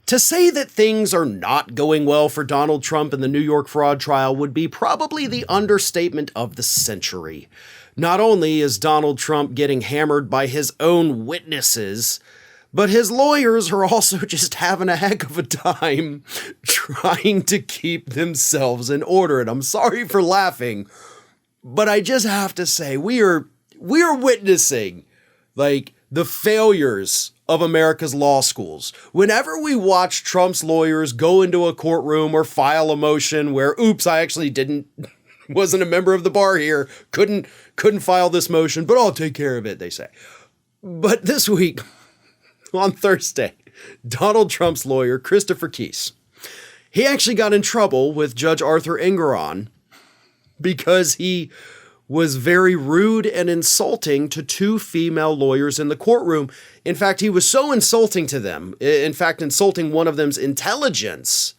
To say that things are not going well for Donald Trump in the New York fraud trial would be probably the understatement of the century. Not only is Donald Trump getting hammered by his own witnesses, but his lawyers are also just having a heck of a time trying to keep themselves in order. And I'm sorry for laughing, but I just have to say, we are witnessing like the failures of America's law schools. Whenever we watch Trump's lawyers go into a courtroom or file a motion where, oops, I actually wasn't a member of the bar here, couldn't file this motion, but I'll take care of it, they say. But this week, on Thursday, Donald Trump's lawyer, Christopher Kise, he actually got in trouble with Judge Arthur Geron because he was very rude and insulting to two female lawyers in the courtroom. In fact, he was so insulting to them, insulting one of them's intelligence,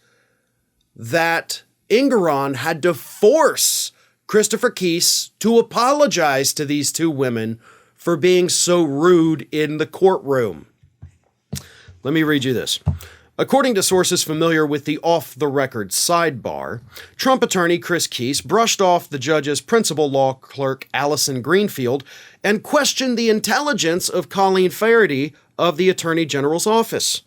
that Geron had to force Christopher Kise to apologize to these two women for being so rude in the courtroom. Let me read you this. According to sources familiar with the off-the-record sidebar, Trump attorney Chris Kise brushed off the judge's principal law clerk Allison Greenfield and questioned the intelligence of Colleen Faraday of the Attorney General's office.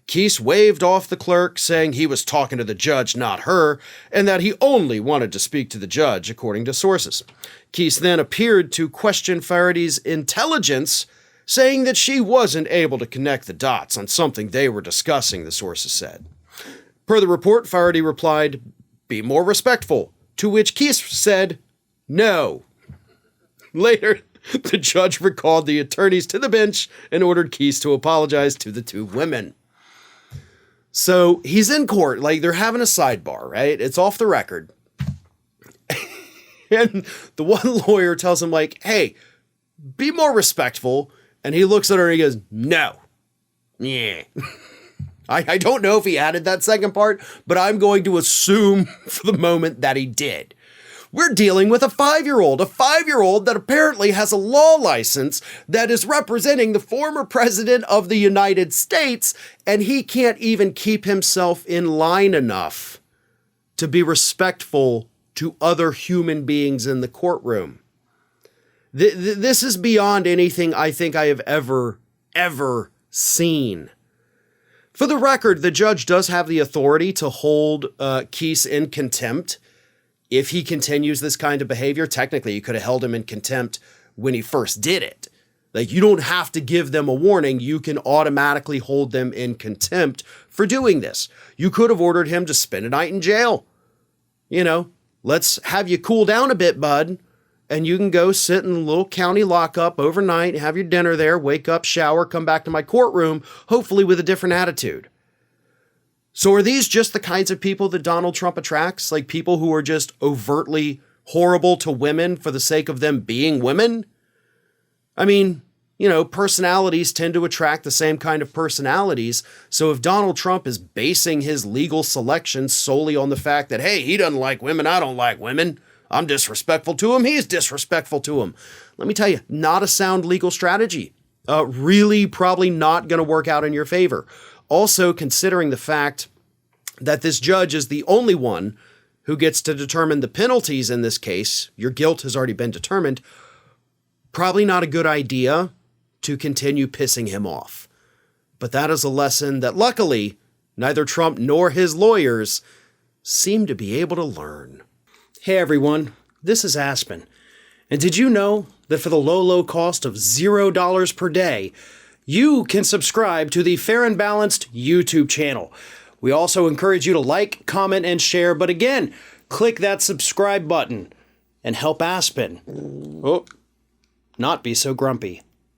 Kise waved off the clerk, saying he was talking to the judge, not her, and that he only wanted to speak to the judge, according to sources. Kise then appeared to question Faraday's intelligence, saying that she wasn't able to connect the dots on something they were discussing, the sources said. Per the report, Faraday replied, "Be more respectful," to which Kise said, "No." Later, the judge recalled the attorneys to the bench and ordered Kise to apologize to the two women. So he's in court, like they're having a sidebar, right? It's off the record. And the one lawyer tells him, like, hey, be more respectful. And he looks at her and he goes, "No." Yeah. I don't know if he added that second part, but I'm going to assume for the moment that he did. We're dealing with a 5-year-old that apparently has a law license that is representing the former president of the United States, and he can't even keep himself in line enough to be respectful to other human beings in the courtroom. This is beyond anything I think I have ever seen. For the record, the judge does have the authority to hold Kise in contempt. If he continues this kind of behavior, technically you could have held him in contempt when he first did it. Like, you don't have to give them a warning. You can automatically hold them in contempt for doing this. You could have ordered him to spend a night in jail. You know, let's have you cool down a bit, bud. And you can go sit in a little county lockup overnight, have your dinner there, wake up, shower, come back to my courtroom, hopefully with a different attitude. So are these just the kinds of people that Donald Trump attracts? Like people who are just overtly horrible to women for the sake of them being women? I mean, you know, personalities tend to attract the same kind of personalities. So if Donald Trump is basing his legal selection solely on the fact that, hey, he doesn't like women, I don't like women, I'm disrespectful to him, he's disrespectful to him. Let me tell you, not a sound legal strategy. Really probably not going to work out in your favor. Also, considering the fact that this judge is the only one who gets to determine the penalties in this case, your guilt has already been determined, probably not a good idea to continue pissing him off. But that is a lesson that luckily neither Trump nor his lawyers seem to be able to learn. Hey everyone, this is Aspen. And did you know that for the low cost of $0 per day, you can subscribe to the Fair and Balanced YouTube channel? We also encourage you to like, comment, and share. But again, click that subscribe button and help Aspen not be so grumpy.